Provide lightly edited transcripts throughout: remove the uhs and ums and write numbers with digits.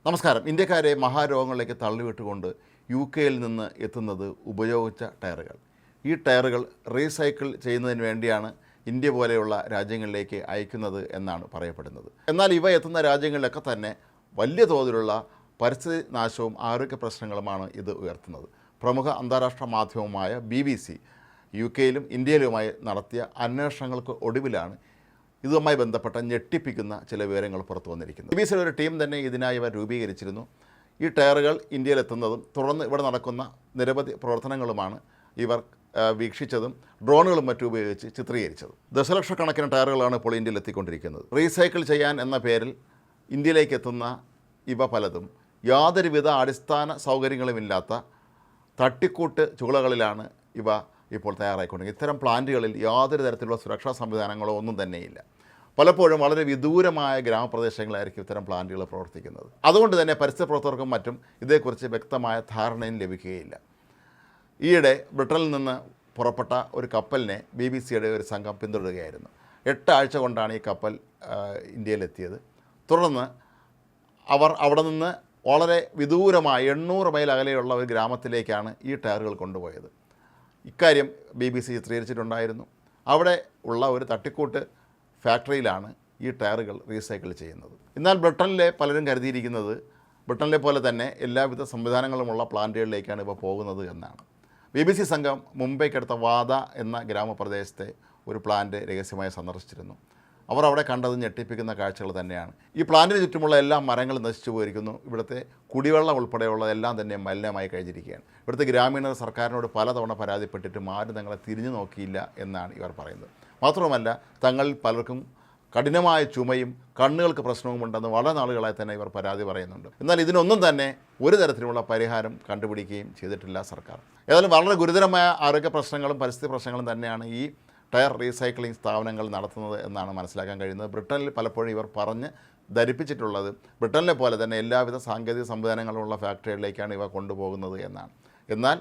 നമസ്കാരം. ഇന്ത്യക്കാരെ മഹാരോഗങ്ങളിലേക്ക് തള്ളിവിട്ടുകൊണ്ട് UK-യിൽ നിന്ന് എത്തുന്നത് ഉപയോഗിച്ച ടയറുകൾ. ഈ ടയറുകൾ റീസൈക്കിൾ ചെയ്യുന്നതിന് വേണ്ടിയാണ് ഇന്ത്യ പോലെയുള്ള രാജ്യങ്ങളിലേക്ക് അയക്കുന്നത് എന്നാണ് പറയപ്പെടുന്നത്. എന്നാൽ ഇവ എത്തുന്ന രാജ്യങ്ങളിലൊക്കെ തന്നെ വലിയ തോതിലുള്ള പരിസ്ഥിതി നാശവും ആരോഗ്യ പ്രശ്നങ്ങളുമാണ് ഇത് ഉയർത്തുന്നത്. പ്രമുഖ അന്താരാഷ്ട്ര മാധ്യമമായ BBC UK-യിലും ഇന്ത്യയിലുമായി നടത്തിയ അന്വേഷണങ്ങൾക്ക് ഒടുവിലാണ് ഇതുമായി ബന്ധപ്പെട്ട ഞെട്ടിപ്പിക്കുന്ന ചില വിവരങ്ങൾ പുറത്തു വന്നിരിക്കുന്നത്. BBC-യുടെ ഒരു ടീം തന്നെ ഇതിനായി ഇവർ രൂപീകരിച്ചിരുന്നു. ഈ ടയറുകൾ ഇന്ത്യയിലെത്തുന്നതും തുടർന്ന് ഇവിടെ നടക്കുന്ന നിരവധി പ്രവർത്തനങ്ങളുമാണ് ഇവർ വീക്ഷിച്ചതും ഡ്രോണുകളും മറ്റും ഉപയോഗിച്ച് ചിത്രീകരിച്ചതും. ദശലക്ഷക്കണക്കിന് ടയറുകളാണ് ഇപ്പോൾ ഇന്ത്യയിൽ എത്തിക്കൊണ്ടിരിക്കുന്നത്. റീസൈക്കിൾ ചെയ്യാൻ എന്ന പേരിൽ ഇന്ത്യയിലേക്ക് എത്തുന്ന ഇവ പലതും യാതൊരുവിധ അടിസ്ഥാന സൗകര്യങ്ങളുമില്ലാത്ത തട്ടിക്കൂട്ട് ചുളകളിലാണ് ഇവ ഇപ്പോൾ തയ്യാറായിക്കൊണ്ടിരിക്കുന്നത്. ഇത്തരം പ്ലാന്റുകളിൽ യാതൊരു തരത്തിലുള്ള സുരക്ഷാ സംവിധാനങ്ങളോ ഒന്നും തന്നെയില്ല. പലപ്പോഴും വളരെ വിദൂരമായ ഗ്രാമപ്രദേശങ്ങളായിരിക്കും ഇത്തരം പ്ലാന്റുകൾ പ്രവർത്തിക്കുന്നത്. അതുകൊണ്ട് തന്നെ പരിസ്ഥിതി പ്രവർത്തകർക്കും മറ്റും ഇതേക്കുറിച്ച് വ്യക്തമായ ധാരണയും ലഭിക്കുകയില്ല. ഈയിടെ ബ്രിട്ടനിൽ നിന്ന് പുറപ്പെട്ട ഒരു കപ്പലിനെ BBC-യുടെ ഒരു സംഘം പിന്തുടരുകയായിരുന്നു. 8 ആഴ്ച കൊണ്ടാണ് ഈ കപ്പൽ ഇന്ത്യയിലെത്തിയത്. തുടർന്ന് അവർ അവിടെ നിന്ന് വളരെ വിദൂരമായ 800 മൈൽ അകലെയുള്ള ഒരു ഗ്രാമത്തിലേക്കാണ് ഈ ടയറുകൾ കൊണ്ടുപോയത്. ഇക്കാര്യം BBC ചിത്രീകരിച്ചിട്ടുണ്ടായിരുന്നു. അവിടെ ഉള്ള ഒരു തട്ടിക്കൂട്ട് ഫാക്ടറിയിലാണ് ഈ ടയറുകൾ റീസൈക്കിൾ ചെയ്യുന്നത്. എന്നാൽ ബ്രിട്ടനിലെ പലരും കരുതിയിരിക്കുന്നത് ബ്രിട്ടനിലെ പോലെ തന്നെ എല്ലാവിധ സംവിധാനങ്ങളുമുള്ള പ്ലാന്റുകളിലേക്കാണ് ഇപ്പോൾ പോകുന്നത് എന്നാണ്. BBC സംഘം മുംബൈക്കടുത്ത വാദ എന്ന ഗ്രാമപ്രദേശത്തെ ഒരു പ്ലാന്റ് രഹസ്യമായി സന്ദർശിച്ചിരുന്നു. അവർ അവിടെ കണ്ടത് ഞെട്ടിപ്പിക്കുന്ന കാഴ്ചകൾ തന്നെയാണ്. ഈ പ്ലാന്റിന് ചുറ്റുമുള്ള എല്ലാ മരങ്ങളും നശിച്ചു പോയിരിക്കുന്നു. ഇവിടുത്തെ കുടിവെള്ളം ഉൾപ്പെടെയുള്ളതെല്ലാം തന്നെ മലിനമായി കഴിഞ്ഞിരിക്കുകയാണ്. ഇവിടുത്തെ ഗ്രാമീണർ സർക്കാരിനോട് പലതവണ പരാതിപ്പെട്ടിട്ടും ആരും തങ്ങളെ തിരിഞ്ഞു നോക്കിയില്ല എന്നാണ് ഇവർ പറയുന്നത്. മാത്രവുമല്ല, തങ്ങളിൽ പലർക്കും കഠിനമായ ചുമയും കണ്ണുകൾക്ക് പ്രശ്നവുമുണ്ടെന്ന് വളരെ നാളുകളായി തന്നെ ഇവർ പരാതി പറയുന്നുണ്ട്. എന്നാൽ ഇതിനൊന്നും തന്നെ ഒരു തരത്തിലുള്ള പരിഹാരം കണ്ടുപിടിക്കുകയും ചെയ്തിട്ടില്ല സർക്കാർ. ഏതായാലും വളരെ ഗുരുതരമായ ആരോഗ്യ പ്രശ്നങ്ങളും പരിസ്ഥിതി പ്രശ്നങ്ങളും തന്നെയാണ് ഈ ടയർ റീസൈക്ലിംഗ് സ്ഥാപനങ്ങൾ നടത്തുന്നത് എന്നാണ് മനസ്സിലാക്കാൻ കഴിയുന്നത്. ബ്രിട്ടനിൽ പലപ്പോഴും ഇവർ പറഞ്ഞ് ധരിപ്പിച്ചിട്ടുള്ളത് ബ്രിട്ടനിലെ പോലെ തന്നെ എല്ലാവിധ സാങ്കേതിക സംവിധാനങ്ങളുള്ള ഫാക്ടറികളിലേക്കാണ് ഇവ കൊണ്ടുപോകുന്നത് എന്നാണ്. എന്നാൽ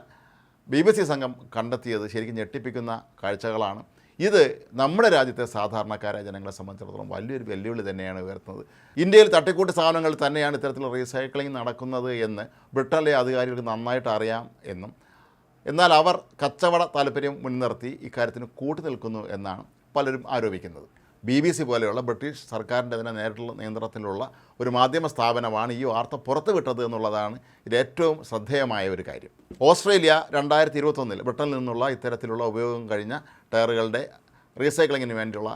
BBC സംഘം കണ്ടെത്തിയത് ശരിക്കും ഞെട്ടിപ്പിക്കുന്ന കാഴ്ചകളാണ്. ഇത് നമ്മുടെ രാജ്യത്തെ സാധാരണക്കാരായ ജനങ്ങളെ സംബന്ധിച്ചിടത്തോളം വലിയൊരു വെല്ലുവിളി തന്നെയാണ് ഉയർത്തുന്നത്. ഇന്ത്യയിൽ തട്ടിക്കൂട്ട് സ്ഥാപനങ്ങൾ തന്നെയാണ് ഇത്തരത്തിലുള്ള റീസൈക്ലിംഗ് നടക്കുന്നത് എന്ന് ബ്രിട്ടനിലെ അധികാരികൾക്ക് നന്നായിട്ട് അറിയാം എന്നും, എന്നാൽ അവർ കച്ചവട താല്പര്യം മുൻനിർത്തി ഇക്കാര്യത്തിന് കൂട്ടുനിൽക്കുന്നു എന്നാണ് പലരും ആരോപിക്കുന്നത്. BBC പോലെയുള്ള ബ്രിട്ടീഷ് സർക്കാരിൻ്റെ തന്നെ നേരിട്ടുള്ള നിയന്ത്രണത്തിലുള്ള ഒരു മാധ്യമ സ്ഥാപനമാണ് ഈ വാർത്ത പുറത്തുവിട്ടത് എന്നുള്ളതാണ് ഇതിലേറ്റവും ശ്രദ്ധേയമായ ഒരു കാര്യം. ഓസ്ട്രേലിയ 2021 ബ്രിട്ടനിൽ നിന്നുള്ള ഇത്തരത്തിലുള്ള ഉപയോഗം കഴിഞ്ഞ ടയറുകളുടെ റീസൈക്ലിങ്ങിന് വേണ്ടിയുള്ള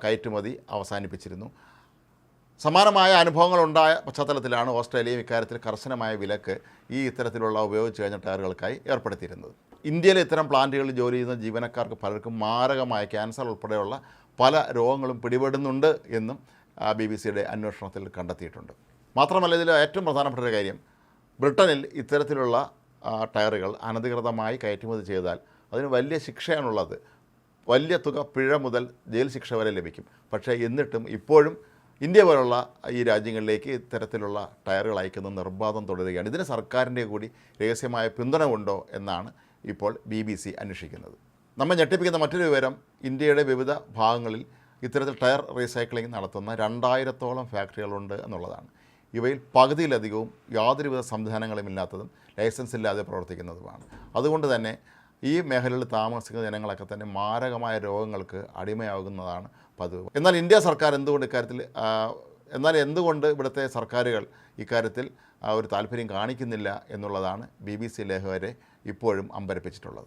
കയറ്റുമതി അവസാനിപ്പിച്ചിരുന്നു. സമാനമായ അനുഭവങ്ങളുണ്ടായ പശ്ചാത്തലത്തിലാണ് ഓസ്ട്രേലിയയും ഇക്കാര്യത്തിൽ കർശനമായ വിലക്ക് ഇത്തരത്തിലുള്ള ഉപയോഗിച്ച് കഴിഞ്ഞ ടയറുകൾക്കായി ഏർപ്പെടുത്തിയിരുന്നത്. ഇന്ത്യയിലെ ഇത്തരം പ്ലാന്റുകളിൽ ജോലി ചെയ്യുന്ന ജീവനക്കാർക്ക് പലർക്കും മാരകമായ ക്യാൻസർ ഉൾപ്പെടെയുള്ള പല രോഗങ്ങളും പിടിപെടുന്നുണ്ട് എന്നും BBC-യുടെ അന്വേഷണത്തിൽ കണ്ടെത്തിയിട്ടുണ്ട്. മാത്രമല്ല, ഇതിൽ ഏറ്റവും പ്രധാനപ്പെട്ട ഒരു കാര്യം, ബ്രിട്ടനിൽ ഇത്തരത്തിലുള്ള ടയറുകൾ അനധികൃതമായി കയറ്റുമതി ചെയ്താൽ അതിന് വലിയ ശിക്ഷയാണുള്ളത്. വലിയ തുക പിഴ മുതൽ ജയിൽ ശിക്ഷ വരെ ലഭിക്കും. പക്ഷേ എന്നിട്ടും ഇപ്പോഴും ഇന്ത്യ പോലുള്ള ഈ രാജ്യങ്ങളിലേക്ക് ഇത്തരത്തിലുള്ള ടയറുകൾ അയക്കുന്ന നിർബാധം തുടരുകയാണ്. ഇതിന് സർക്കാരിൻ്റെ കൂടി രഹസ്യമായ പിന്തുണ ഉണ്ടോ എന്നാണ് ഇപ്പോൾ BBC അന്വേഷിക്കുന്നത്. നമ്മെ ഞെട്ടിപ്പിക്കുന്ന മറ്റൊരു വിവരം, ഇന്ത്യയുടെ വിവിധ ഭാഗങ്ങളിൽ ഇത്തരത്തിൽ ടയർ റീസൈക്ലിംഗ് നടത്തുന്ന 2000-ഓളം ഫാക്ടറികളുണ്ട് എന്നുള്ളതാണ്. ഇവയിൽ പകുതിയിലധികവും യാതൊരുവിധ സംവിധാനങ്ങളുമില്ലാത്തതും ലൈസൻസ് ഇല്ലാതെ പ്രവർത്തിക്കുന്നതുമാണ്. അതുകൊണ്ട് തന്നെ ഈ മേഖലയിൽ താമസിക്കുന്ന ജനങ്ങളൊക്കെ തന്നെ മാരകമായ രോഗങ്ങൾക്ക് അടിമയാകുന്നതാണ് പതിവ്. എന്നാൽ ഇന്ത്യ സർക്കാർ എന്തുകൊണ്ട് ഇവിടുത്തെ സർക്കാരുകൾ ഇക്കാര്യത്തിൽ ഒരു താല്പര്യം കാണിക്കുന്നില്ല എന്നുള്ളതാണ് BBC ലേഖകരെ ഇപ്പോഴും അമ്പരപ്പിച്ചിട്ടുള്ളത്.